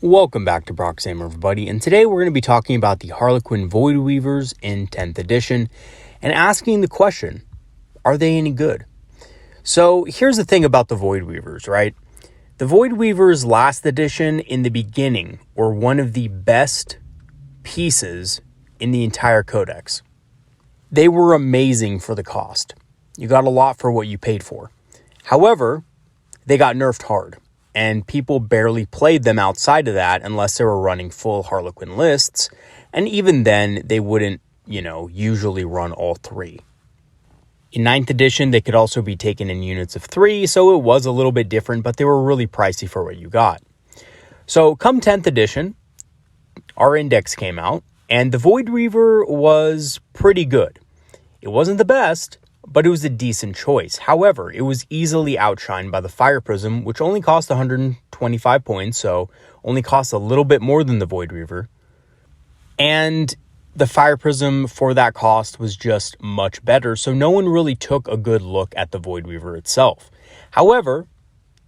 Welcome back to Proxy, everybody, and today we're going to be talking about the Harlequin Voidweavers in 10th edition and asking the question, are they any good? So here's the thing about the Voidweavers, right? The Voidweavers last edition in the beginning were one of the best pieces in the entire codex. They were amazing for the cost. You got a lot for what you paid for. However, they got nerfed hard. And people barely played them outside of that unless they were running full Harlequin lists. And even then, they wouldn't, usually run all three. In 9th edition, they could also be taken in units of 3, so it was a little bit different, but they were really pricey for what you got. So come 10th edition, our index came out, and the Voidweaver was pretty good. It wasn't the best, but it was a decent choice. However, it was easily outshined by the Fire Prism, which only cost 125 points, so only cost a little bit more than the Voidweaver. And the Fire Prism for that cost was just much better, so no one really took a good look at the Voidweaver itself. However,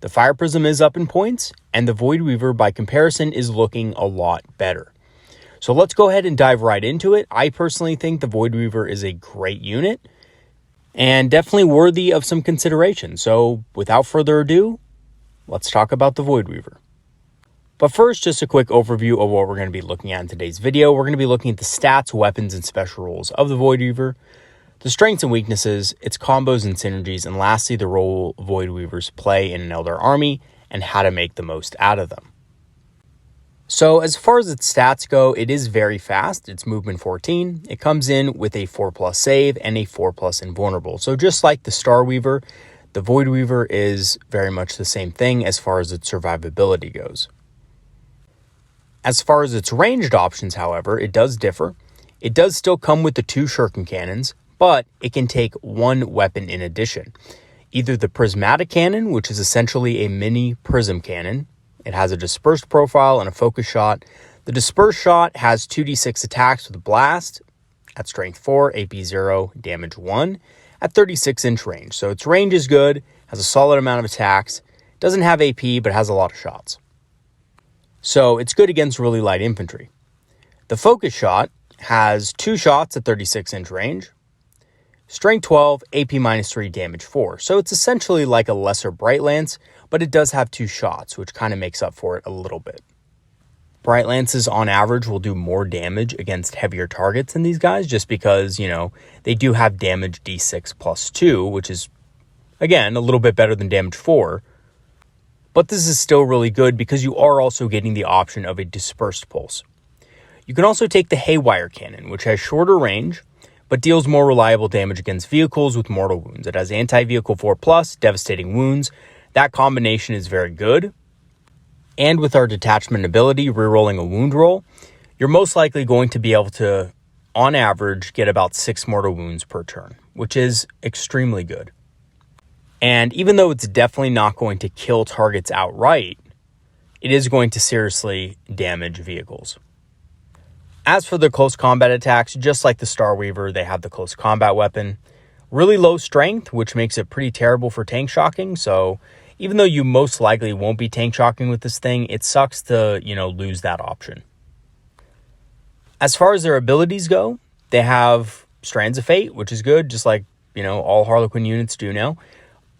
the Fire Prism is up in points, and the Voidweaver, by comparison, is looking a lot better. So let's go ahead and dive right into it. I personally think the Voidweaver is a great unit, and definitely worthy of some consideration. So without further ado, let's talk about the Voidweaver. But first, just a quick overview of what we're going to be looking at in today's video. We're going to be looking at the stats, weapons, and special rules of the Voidweaver, the strengths and weaknesses, its combos and synergies, and lastly, the role Voidweavers play in an Eldar army and how to make the most out of them. So as far as its stats go, it is very fast. It's movement 14. It comes in with a 4+ save and a 4+ invulnerable. So just like the Starweaver, the Voidweaver is very much the same thing as far as its survivability goes. As far as its ranged options, however, it does differ. It does still come with the 2 shuriken cannons, but it can take 1 weapon in addition. Either the Prismatic cannon, which is essentially a mini prism cannon. It has a dispersed profile and a focus shot. The dispersed shot has 2d6 attacks with a blast at strength 4, AP 0, damage 1 at 36-inch range. So its range is good, has a solid amount of attacks, doesn't have AP, but has a lot of shots. So it's good against really light infantry. The focus shot has 2 shots at 36-inch range, strength 12, AP -3, damage 4. So it's essentially like a lesser Bright Lance, but it does have 2 shots, which kind of makes up for it a little bit. Bright Lances, on average, will do more damage against heavier targets than these guys, just because, they do have damage d6 + 2, which is, again, a little bit better than damage 4. But this is still really good because you are also getting the option of a dispersed pulse. You can also take the Haywire cannon, which has shorter range, but deals more reliable damage against vehicles with mortal wounds. It has anti-vehicle 4+, devastating wounds. That combination is very good. And with our detachment ability, rerolling a wound roll, you're most likely going to be able to, on average, get about 6 mortal wounds per turn, which is extremely good. And even though it's definitely not going to kill targets outright, it is going to seriously damage vehicles. As for the close combat attacks, just like the Starweaver, they have the close combat weapon. Really low strength, which makes it pretty terrible for tank shocking. So even though you most likely won't be tank shocking with this thing, it sucks to, lose that option. As far as their abilities go, they have Strands of Fate, which is good, just like, all Harlequin units do now.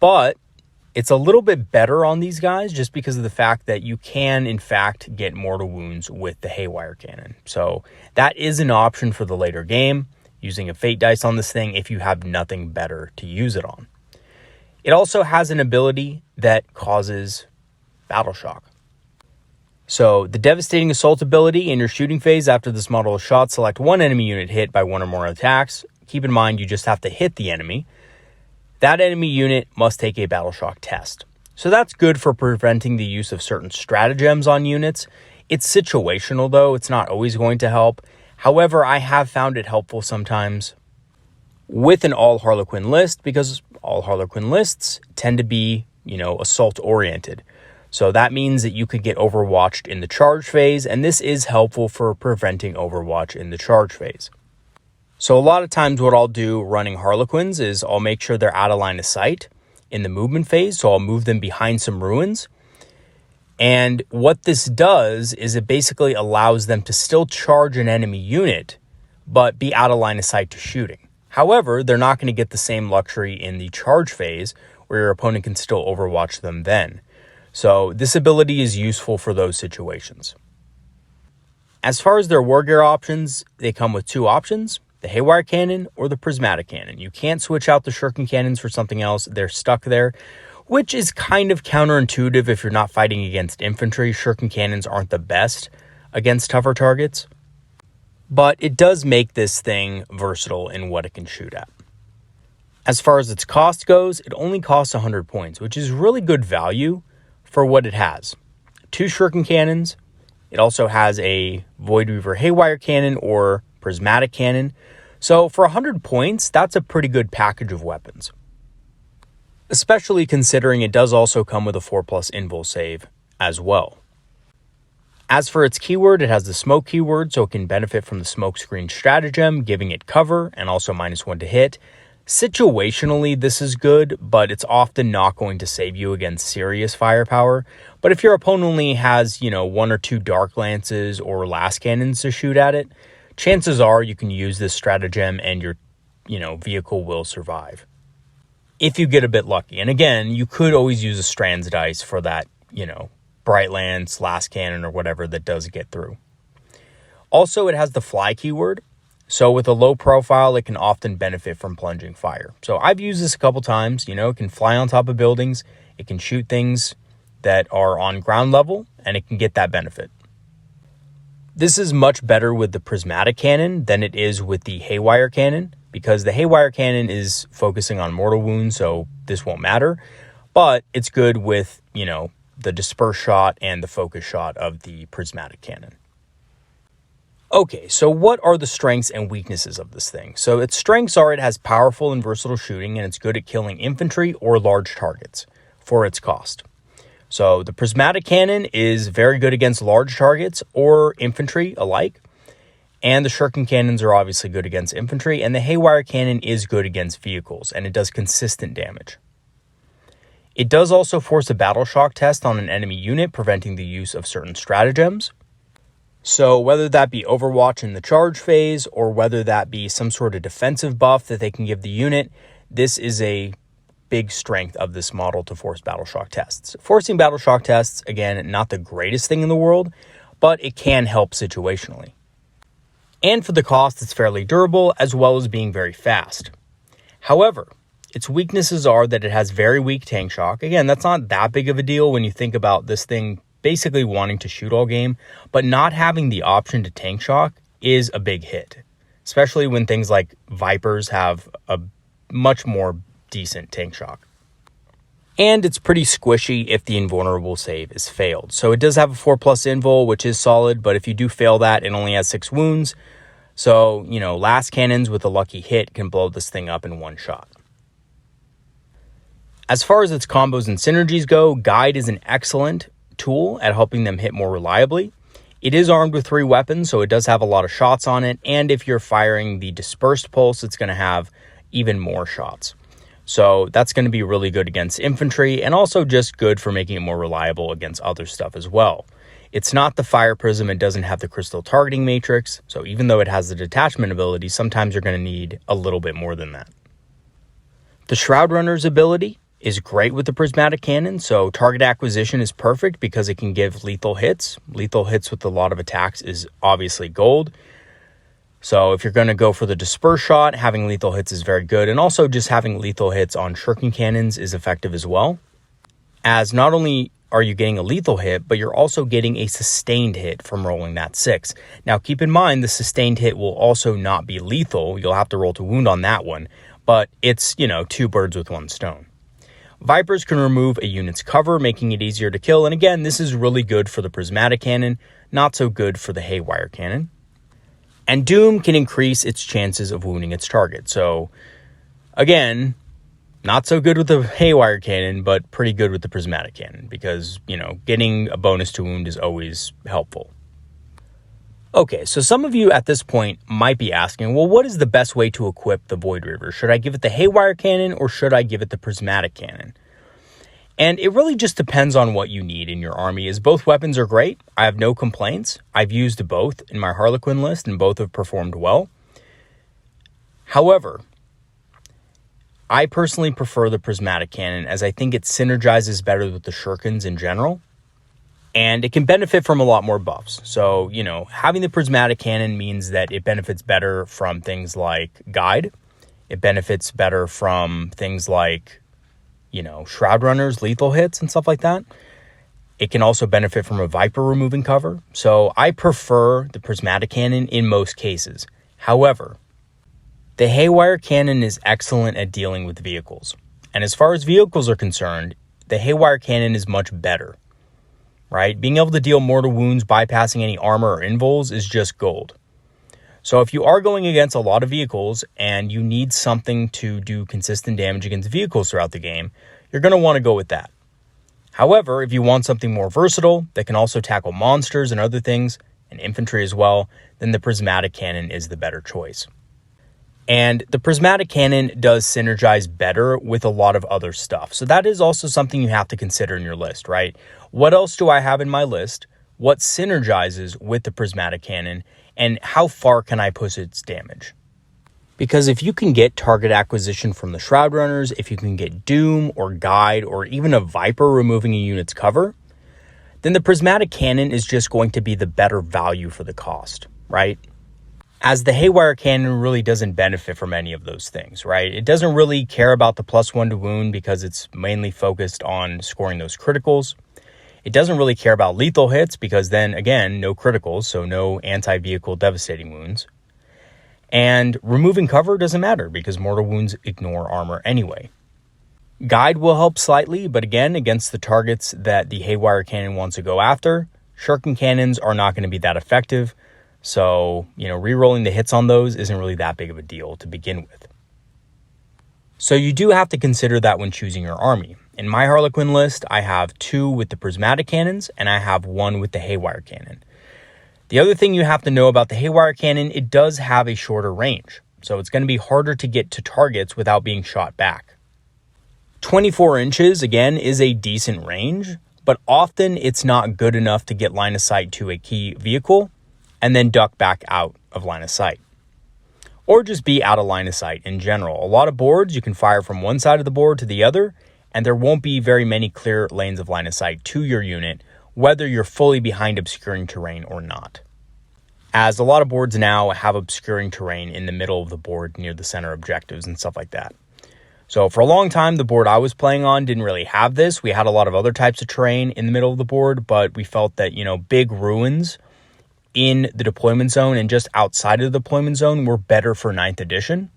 But it's a little bit better on these guys just because of the fact that you can, in fact, get mortal wounds with the Haywire cannon. So that is an option for the later game, using a fate dice on this thing if you have nothing better to use it on. It also has an ability that causes battle shock. So the devastating assault ability in your shooting phase after this model is shot, select 1 enemy unit hit by 1 or more attacks. Keep in mind, you just have to hit the enemy. That enemy unit must take a battle shock test. So that's good for preventing the use of certain stratagems on units. It's situational though, it's not always going to help. However, I have found it helpful sometimes with an all Harlequin list because all Harlequin lists tend to be, assault oriented. So that means that you could get overwatched in the charge phase, and this is helpful for preventing overwatch in the charge phase. So a lot of times what I'll do running Harlequins is I'll make sure they're out of line of sight in the movement phase. So I'll move them behind some ruins. And what this does is it basically allows them to still charge an enemy unit, but be out of line of sight to shooting. However, they're not going to get the same luxury in the charge phase where your opponent can still overwatch them then. So this ability is useful for those situations. As far as their war gear options, they come with 2 options, the Haywire cannon or the Prismatic cannon. You can't switch out the shuriken cannons for something else. They're stuck there, which is kind of counterintuitive if you're not fighting against infantry. Shuriken cannons aren't the best against tougher targets, but it does make this thing versatile in what it can shoot at. As far as its cost goes, it only costs 100 points, which is really good value for what it has. 2 shuriken cannons. It also has a Voidweaver Haywire cannon or Prismatic cannon. So for 100 points, that's a pretty good package of weapons, especially considering it does also come with a 4+ invul save as well. As for its keyword, it has the smoke keyword, so it can benefit from the smoke screen stratagem, giving it cover and also -1 to hit. Situationally, this is good, but it's often not going to save you against serious firepower. But if your opponent only has, 1 or 2 dark lances or las cannons to shoot at it, chances are you can use this stratagem and your, vehicle will survive. If you get a bit lucky. And again, you could always use a strands dice for that, bright lance, las cannon, or whatever that does get through. Also, it has the fly keyword. So with a low profile, it can often benefit from plunging fire. So I've used this a couple times. It can fly on top of buildings. It can shoot things that are on ground level, and it can get that benefit. This is much better with the Prismatic cannon than it is with the Haywire cannon, because the Haywire cannon is focusing on mortal wounds, so this won't matter. But it's good with, the disperse shot and the focus shot of the Prismatic cannon. Okay, so what are the strengths and weaknesses of this thing? So its strengths are it has powerful and versatile shooting, and it's good at killing infantry or large targets for its cost. So the Prismatic cannon is very good against large targets or infantry alike. And the shuriken cannons are obviously good against infantry. And the Haywire cannon is good against vehicles, and it does consistent damage. It does also force a battle shock test on an enemy unit, preventing the use of certain stratagems. So whether that be Overwatch in the charge phase or whether that be some sort of defensive buff that they can give the unit, this is a big strength of this model to force battle shock tests. Forcing battle shock tests, again, not the greatest thing in the world, but it can help situationally. And for the cost, it's fairly durable as well as being very fast. However, its weaknesses are that it has very weak tank shock. Again, that's not that big of a deal when you think about this thing basically wanting to shoot all game, but not having the option to tank shock is a big hit, especially when things like Vipers have a much more decent tank shock. And it's pretty squishy if the invulnerable save is failed. So it does have a 4+ invul, which is solid, but if you do fail that, it only has 6 wounds. So, las cannons with a lucky hit can blow this thing up in one shot. As far as its combos and synergies go, Guide is an excellent tool at helping them hit more reliably. It is armed with 3 weapons, so it does have a lot of shots on it, and if you're firing the dispersed pulse, it's going to have even more shots. So that's going to be really good against infantry, and also just good for making it more reliable against other stuff as well. It's not the Fire Prism, it doesn't have the Crystal Targeting Matrix, so even though it has the detachment ability, sometimes you're going to need a little bit more than that. The Shroud Runner's ability is great with the Prismatic cannon, so target acquisition is perfect because it can give lethal hits. Lethal hits with a lot of attacks is obviously gold. So if you're going to go for the disperse shot, having lethal hits is very good, and also just having lethal hits on shuriken cannons is effective as well, as not only are you getting a lethal hit, but you're also getting a sustained hit from rolling that 6. Now keep in mind the sustained hit will also not be lethal. You'll have to roll to wound on that one, but it's, 2 birds with 1 stone. Vipers can remove a unit's cover, making it easier to kill. And again, this is really good for the Prismatic cannon, not so good for the Haywire cannon. And Doom can increase its chances of wounding its target. So again, not so good with the Haywire cannon, but pretty good with the Prismatic cannon because, getting a bonus to wound is always helpful. Okay, so some of you at this point might be asking, well, what is the best way to equip the Voidweaver? Should I give it the Haywire cannon or should I give it the Prismatic cannon? And it really just depends on what you need in your army. As both weapons are great, I have no complaints. I've used both in my Harlequin list and both have performed well. However, I personally prefer the Prismatic Cannon as I think it synergizes better with the Shurikens in general. And it can benefit from a lot more buffs. So, having the Prismatic Cannon means that it benefits better from things like Guide. It benefits better from things like, Shroud Runners, lethal hits, and stuff like that. It can also benefit from a Viper removing cover. So I prefer the Prismatic Cannon in most cases. However, the Haywire Cannon is excellent at dealing with vehicles. And as far as vehicles are concerned, the Haywire Cannon is much better, right? Being able to deal mortal wounds bypassing any armor or invuls is just gold. So if you are going against a lot of vehicles and you need something to do consistent damage against vehicles throughout the game, you're going to want to go with that. However, if you want something more versatile that can also tackle monsters and other things, and infantry as well, then the Prismatic Cannon is the better choice. And the Prismatic Cannon does synergize better with a lot of other stuff. So that is also something you have to consider in your list, right? What else do I have in my list? What synergizes with the Prismatic Cannon? And how far can I push its damage? Because if you can get target acquisition from the Shroud Runners, if you can get Doom or Guide or even a Viper removing a unit's cover, then the Prismatic Cannon is just going to be the better value for the cost, right? As the Haywire Cannon really doesn't benefit from any of those things, right? It doesn't really care about the +1 to wound because it's mainly focused on scoring those criticals. It doesn't really care about lethal hits because then, again, no criticals, so no anti-vehicle devastating wounds. And removing cover doesn't matter because mortal wounds ignore armor anyway. Guide will help slightly, but again, against the targets that the Haywire Cannon wants to go after, Shuriken Cannons are not going to be that effective. So, re-rolling the hits on those isn't really that big of a deal to begin with. So you do have to consider that when choosing your army. In my Harlequin list, I have 2 with the Prismatic Cannons, and I have 1 with the Haywire Cannon. The other thing you have to know about the Haywire Cannon, it does have a shorter range. So it's going to be harder to get to targets without being shot back. 24 inches, again, is a decent range, but often it's not good enough to get line of sight to a key vehicle and then duck back out of line of sight. Or just be out of line of sight in general. A lot of boards, you can fire from one side of the board to the other, and there won't be very many clear lanes of line of sight to your unit, whether you're fully behind obscuring terrain or not. As a lot of boards now have obscuring terrain in the middle of the board near the center objectives and stuff like that. So for a long time, the board I was playing on didn't really have this. We had a lot of other types of terrain in the middle of the board, but we felt that, big ruins in the deployment zone and just outside of the deployment zone were better for 9th edition.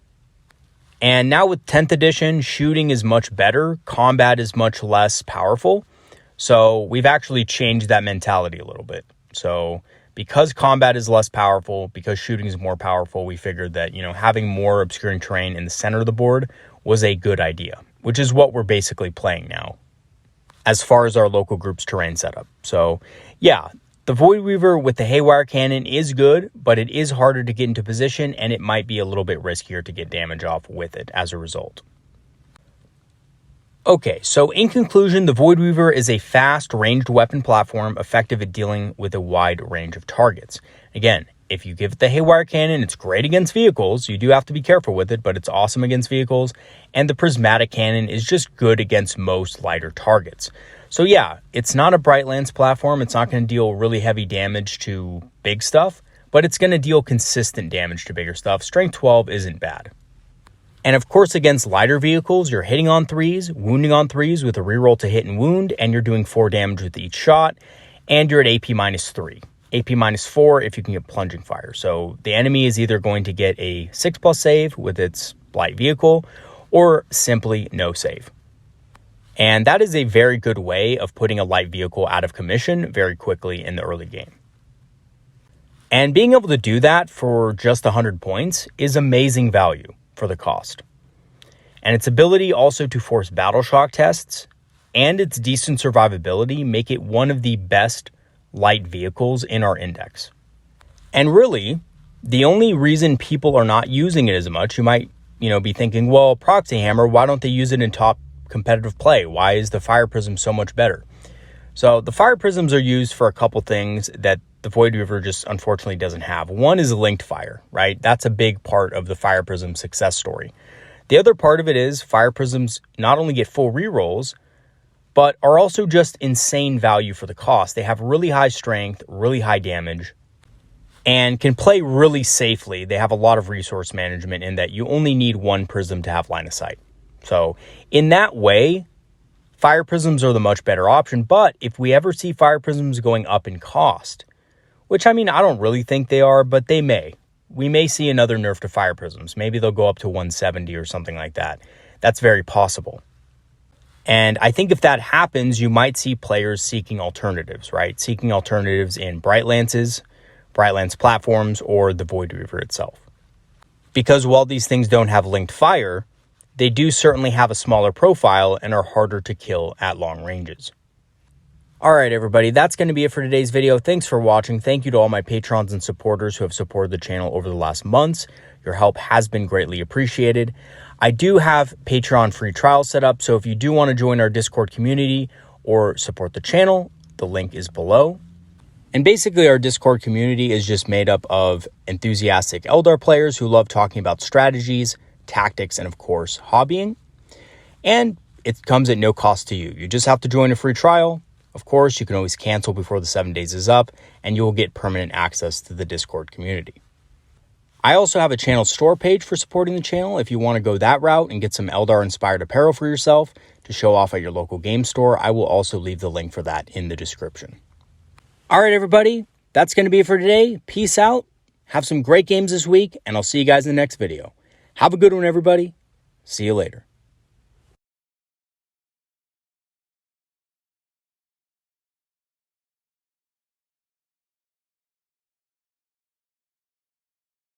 And now with 10th edition, shooting is much better. Combat is much less powerful. So we've actually changed that mentality a little bit. So because combat is less powerful, because shooting is more powerful, we figured that, having more obscuring terrain in the center of the board was a good idea, which is what we're basically playing now as far as our local group's terrain setup. So yeah, the Voidweaver with the Haywire Cannon is good, but it is harder to get into position and it might be a little bit riskier to get damage off with it as a result. Okay, so in conclusion, the Voidweaver is a fast, ranged weapon platform effective at dealing with a wide range of targets. Again, if you give it the Haywire Cannon, it's great against vehicles. You do have to be careful with it, but it's awesome against vehicles. And the Prismatic Cannon is just good against most lighter targets. So yeah, it's not a Brightlands platform. It's not going to deal really heavy damage to big stuff, but it's going to deal consistent damage to bigger stuff. Strength 12 isn't bad. And of course, against lighter vehicles, you're hitting on 3s, wounding on 3s with a reroll to hit and wound, and you're doing 4 damage with each shot, and you're at AP -3. AP -4 if you can get plunging fire. So the enemy is either going to get a 6+ save with its light vehicle, or simply no save. And that is a very good way of putting a light vehicle out of commission very quickly in the early game. And being able to do that for just 100 points is amazing value for the cost. And its ability also to force battle shock tests and its decent survivability make it one of the best light vehicles in our index. And really, the only reason people are not using it as much, you might, be thinking, well, Proxy Hammer, why don't they use it in top competitive play? Why is the Fire Prism so much better? So the Fire Prisms are used for a couple things that the Voidweaver just unfortunately doesn't have. One is linked fire, right? That's a big part of the Fire Prism success story. The other part of it is Fire Prisms not only get full rerolls, but are also just insane value for the cost. They have really high strength, really high damage, and can play really safely. They have a lot of resource management in that you only need one prism to have line of sight. So in that way, Fire Prisms are the much better option. But if we ever see Fire Prisms going up in cost, which I mean, I don't really think they are, but they may. We may see another nerf to Fire Prisms. Maybe they'll go up to 170 or something like that. That's very possible. And I think if that happens, you might see players seeking alternatives, right? Seeking alternatives in Brightlances, Brightlands platforms, or the Voidweaver itself. Because while these things don't have linked fire, they do certainly have a smaller profile and are harder to kill at long ranges. All right, everybody, that's going to be it for today's video. Thanks for watching. Thank you to all my patrons and supporters who have supported the channel over the last months. Your help has been greatly appreciated. I do have Patreon free trials set up, so if you do want to join our Discord community or support the channel, the link is below. And basically, our Discord community is just made up of enthusiastic Eldar players who love talking about strategies, tactics, and of course, hobbying. And it comes at no cost to you. You just have to join a free trial. Of course, you can always cancel before the 7 days is up, and you will get permanent access to the Discord community. I also have a channel store page for supporting the channel if you want to go that route and get some Eldar-inspired apparel for yourself to show off at your local game store. I will also leave the link for that in the description. All right, everybody, that's going to be it for today. Peace out. Have some great games this week, and I'll see you guys in the next video. Have a good one, everybody. See you later.